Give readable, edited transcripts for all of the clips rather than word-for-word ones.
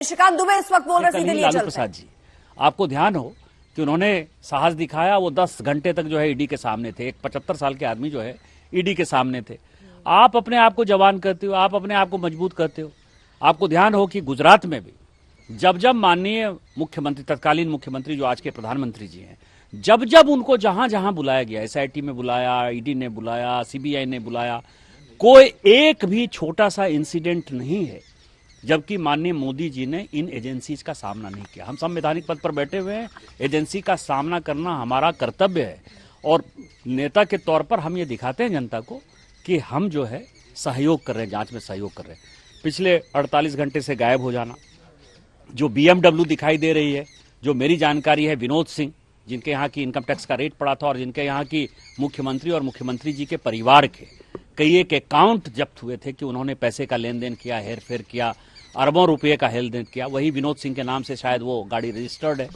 श्रीकांत दुबे इस वक्त बोल रहे सीधे लिए लालू प्रसाद जी, आपको ध्यान हो कि उन्होंने साहस दिखाया, वो 10 घंटे तक जो है ईडी के सामने थे। एक 75 साल के आदमी जो है ईडी के सामने थे। आप अपने आप को जवान करते हो, आप अपने आप को मजबूत करते हो। आपको ध्यान हो कि गुजरात में भी जब जब माननीय मुख्यमंत्री, तत्कालीन मुख्यमंत्री जो आज के प्रधानमंत्री जी हैं, जब जब उनको जहां जहां बुलाया गया, एसआईटी में बुलाया, ईडी ने बुलाया, सीबीआई ने बुलाया, कोई एक भी छोटा सा इंसिडेंट नहीं है जबकि माननीय मोदी जी ने इन एजेंसीज का सामना नहीं किया। हम संवैधानिक पद पर बैठे हुए हैं, एजेंसी का सामना करना हमारा कर्तव्य है और नेता के तौर पर हम ये दिखाते हैं जनता को कि हम जो है सहयोग कर रहे हैं, जांच में सहयोग कर रहे हैं। पिछले 48 घंटे से गायब हो जाना, जो बीएमडब्ल्यू दिखाई दे रही है, जो मेरी जानकारी है विनोद सिंह, जिनके यहाँ की इनकम टैक्स का रेट पड़ा था और जिनके यहाँ की मुख्यमंत्री और मुख्यमंत्री जी के परिवार के कई एक अकाउंट जब्त हुए थे कि उन्होंने पैसे का लेन देन किया, हेर फेर किया, अरबों रुपए का हेर देन किया। वही विनोद सिंह के नाम से शायद वो गाड़ी रजिस्टर्ड है।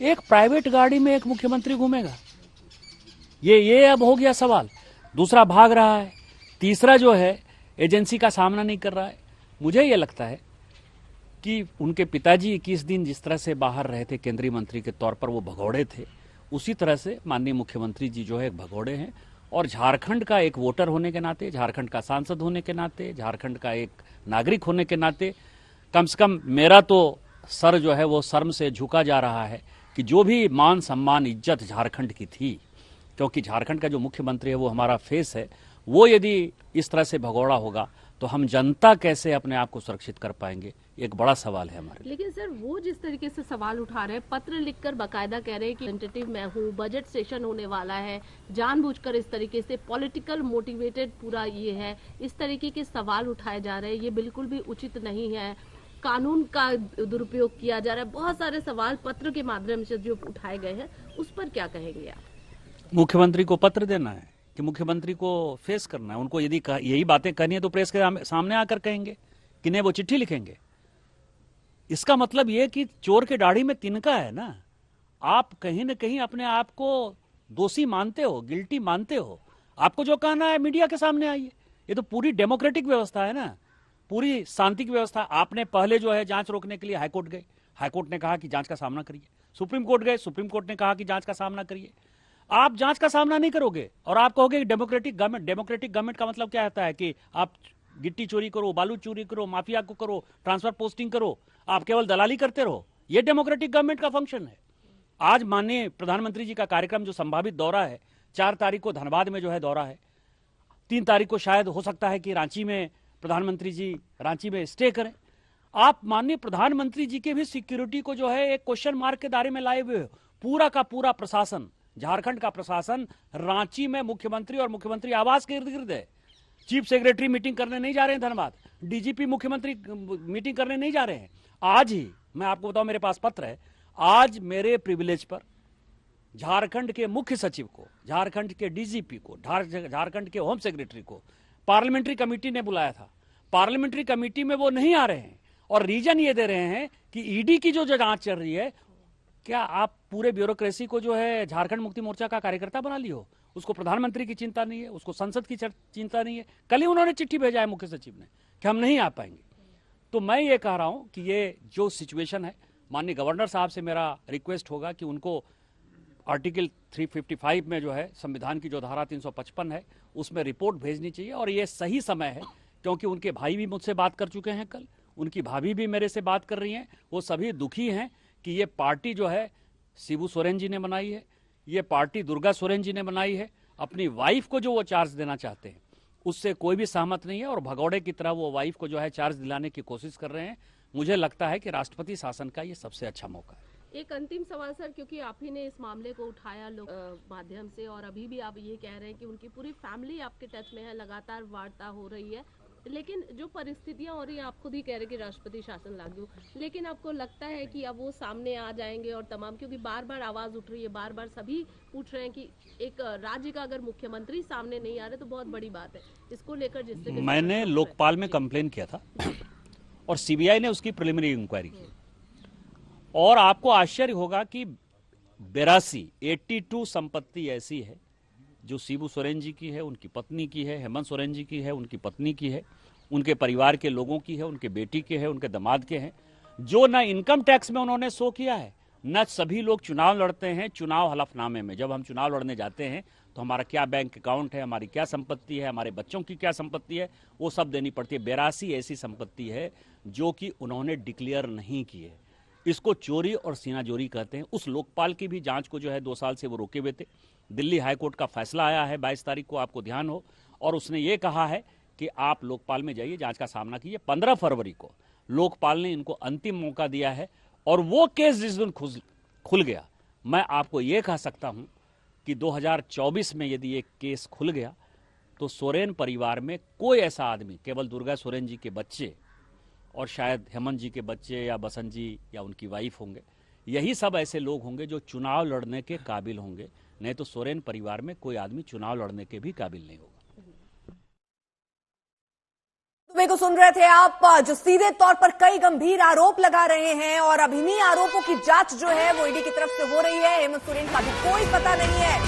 एक प्राइवेट गाड़ी में एक मुख्यमंत्री घूमेगा, ये अब हो गया सवाल। दूसरा भाग रहा है, तीसरा जो है एजेंसी का सामना नहीं कर रहा है। मुझे ये लगता है कि उनके पिताजी 21 दिन जिस तरह से बाहर रहे थे केंद्रीय मंत्री के तौर पर, वो भगोड़े थे, उसी तरह से माननीय मुख्यमंत्री जी जो है एक भगोड़े हैं। और झारखंड का एक वोटर होने के नाते, झारखंड का सांसद होने के नाते, झारखंड का एक नागरिक होने के नाते, कम से कम मेरा तो सर जो है वो शर्म से झुका जा रहा है कि जो भी मान सम्मान इज्जत झारखंड की थी, क्योंकि झारखंड का जो मुख्यमंत्री है वो हमारा फेस है, वो यदि इस तरह से भगोड़ा होगा तो हम जनता कैसे अपने आप को सुरक्षित कर पाएंगे, एक बड़ा सवाल है हमारे। लेकिन सर वो जिस तरीके से सवाल उठा रहे हैं, पत्र लिखकर बकायदा कह रहे हैं कि रिप्रेजेंटेटिव मैं हूँ, बजट सेशन होने वाला है, जानबूझकर इस तरीके से पॉलिटिकल मोटिवेटेड पूरा ये है, इस तरीके के सवाल उठाए जा रहे हैं, ये बिल्कुल भी उचित नहीं है, कानून का दुरुपयोग किया जा रहा है। बहुत सारे सवाल पत्र के माध्यम से जो उठाए गए हैं, उस पर क्या कहेंगे आप? मुख्यमंत्री को पत्र देना है कि मुख्यमंत्री को फेस करना है। उनको यदि यही बातें करनी है तो प्रेस के सामने आकर कहेंगे कि नहीं, वो चिट्ठी लिखेंगे। इसका मतलब ये कि चोर के दाढ़ी में तिनका है ना। आप कहीं न कहीं अपने आप को दोषी मानते हो, गिल्टी मानते हो। आपको जो कहना है मीडिया के सामने आइए। ये तो पूरी डेमोक्रेटिक व्यवस्था है ना, पूरी शांति की व्यवस्था। आपने पहले जो है जांच रोकने के लिए हाईकोर्ट गए, हाईकोर्ट ने कहा कि जांच का सामना करिए। सुप्रीम कोर्ट गए, सुप्रीम कोर्ट ने कहा कि जांच का सामना करिए। आप जांच का सामना नहीं करोगे और आप कहोगे कि डेमोक्रेटिक गवर्नमेंट। डेमोक्रेटिक गवर्नमेंट का मतलब क्या होता है कि आप गिट्टी चोरी करो, बालू चोरी करो, माफिया को करो, ट्रांसफर पोस्टिंग करो, आप केवल दलाली करते रहो। ये डेमोक्रेटिक गवर्नमेंट का फंक्शन है। आज माननीय प्रधानमंत्री जी का कार्यक्रम जो संभावित दौरा है, 4 तारीख को धनबाद में जो है दौरा है, 3 तारीख को शायद हो सकता है कि रांची में प्रधानमंत्री जी रांची में स्टे करें। आप माननीय प्रधानमंत्री जी के भी सिक्योरिटी को जो है एक क्वेश्चन मार्क के दायरे में लाए हुए हो। पूरा का पूरा प्रशासन, झारखंड का प्रशासन रांची में मुख्यमंत्री और मुख्यमंत्री आवास के इर्द गिर्द है। चीफ सेक्रेटरी मीटिंग करने नहीं जा रहे हैं धनबाद, डीजीपी मुख्यमंत्री मीटिंग करने नहीं जा रहे हैं। आज ही मैं आपको बताऊं, मेरे पास पत्र है, आज मेरे प्रिविलेज पर झारखंड के मुख्य सचिव को, झारखंड के डीजीपी को, झारखंड के होम सेक्रेटरी को पार्लियामेंट्री कमेटी ने बुलाया था। पार्लियामेंट्री कमेटी में वो नहीं आ रहे हैं और रीजन ये दे रहे हैं कि ईडी की जो जांच चल रही है, क्या आप पूरे ब्यूरोक्रेसी को जो है झारखंड मुक्ति मोर्चा का कार्यकर्ता बना ली हो? उसको प्रधानमंत्री की चिंता नहीं है, उसको संसद की चिंता नहीं है। कल ही उन्होंने चिट्ठी भेजा है मुख्य सचिव ने कि हम नहीं आ पाएंगे। तो मैं ये कह रहा हूं कि ये जो सिचुएशन है, माननीय गवर्नर साहब से मेरा रिक्वेस्ट होगा कि उनको आर्टिकल 355 में जो है संविधान की जो धारा 355 है उसमें रिपोर्ट भेजनी चाहिए। और ये सही समय है क्योंकि उनके भाई भी मुझसे बात कर चुके हैं, कल उनकी भाभी भी मेरे से बात कर रही हैं। वो सभी दुखी हैं कि ये पार्टी जो है शिबू सोरेन जी ने बनाई है, ये पार्टी दुर्गा सोरेन जी ने बनाई है। अपनी वाइफ को जो वो चार्ज देना चाहते हैं उससे कोई भी सहमत नहीं है और भगौड़े की तरह वो वाइफ को जो है चार्ज दिलाने की कोशिश कर रहे हैं। मुझे लगता है कि राष्ट्रपति शासन का ये सबसे अच्छा मौका है। एक अंतिम सवाल सर, क्योंकि आप ही ने इस मामले को उठाया लोग माध्यम से और अभी भी आप ये कह रहे हैं कि उनकी पूरी फैमिली आपके टच में है, लगातार वार्ता हो रही है, लेकिन जो परिस्थितियां हो रही हैं, आप खुद ही कह रहे हैं कि राष्ट्रपति शासन लागू, लेकिन आपको लगता है कि अब वो सामने आ जाएंगे और तमाम, क्योंकि बार बार आवाज उठ रही है, बार बार सभी पूछ रहे हैं कि एक राज्य का अगर मुख्यमंत्री सामने नहीं आ रहे तो बहुत बड़ी बात है। इसको लेकर जिससे मैंने लोकपाल में कंप्लेन किया था और सीबीआई ने उसकी प्रिलिमिनरी इंक्वायरी की और आपको आश्चर्य होगा कि 82 संपत्ति ऐसी है जो शिबू सोरेन जी की है, उनकी पत्नी की है, हेमंत सोरेन जी की है, उनकी पत्नी की है, उनके परिवार के लोगों की है, उनके बेटी के है, उनके दामाद के हैं। जो न इनकम टैक्स में उन्होंने शो किया है, न सभी लोग चुनाव लड़ते हैं। चुनाव हलफनामे में जब हम चुनाव लड़ने जाते हैं तो हमारा क्या बैंक अकाउंट है, हमारी क्या संपत्ति है, हमारे बच्चों की क्या संपत्ति है, वो सब देनी पड़ती है। 82 ऐसी संपत्ति है जो कि उन्होंने डिक्लेयर नहीं की है। इसको चोरी और सीनाजोरी कहते हैं। उस लोकपाल की भी जांच को जो है 2 साल से वो रोके हुए थे। दिल्ली हाईकोर्ट का फैसला आया है 22 तारीख को, आपको ध्यान हो, और उसने ये कहा है कि आप लोकपाल में जाइए, जांच का सामना कीजिए। 15 फरवरी को लोकपाल ने इनको अंतिम मौका दिया है और वो केस जिस दिन खुल गया, मैं आपको ये कह सकता हूं कि 2024 में यदि ये केस खुल गया तो सोरेन परिवार में कोई ऐसा आदमी, केवल दुर्गा सोरेन जी के बच्चे और शायद हेमंत जी के बच्चे या बसंत जी या उनकी वाइफ होंगे, यही सब ऐसे लोग होंगे जो चुनाव लड़ने के काबिल होंगे। नहीं तो सोरेन परिवार में कोई आदमी चुनाव लड़ने के भी काबिल नहीं होगा। मेरे को सुन रहे थे आप, जो सीधे तौर पर कई गंभीर आरोप लगा रहे हैं और अब इन्हीं आरोपों की जांच जो है वो ईडी की तरफ से हो रही है। हेमंत सोरेन का भी कोई पता नहीं है।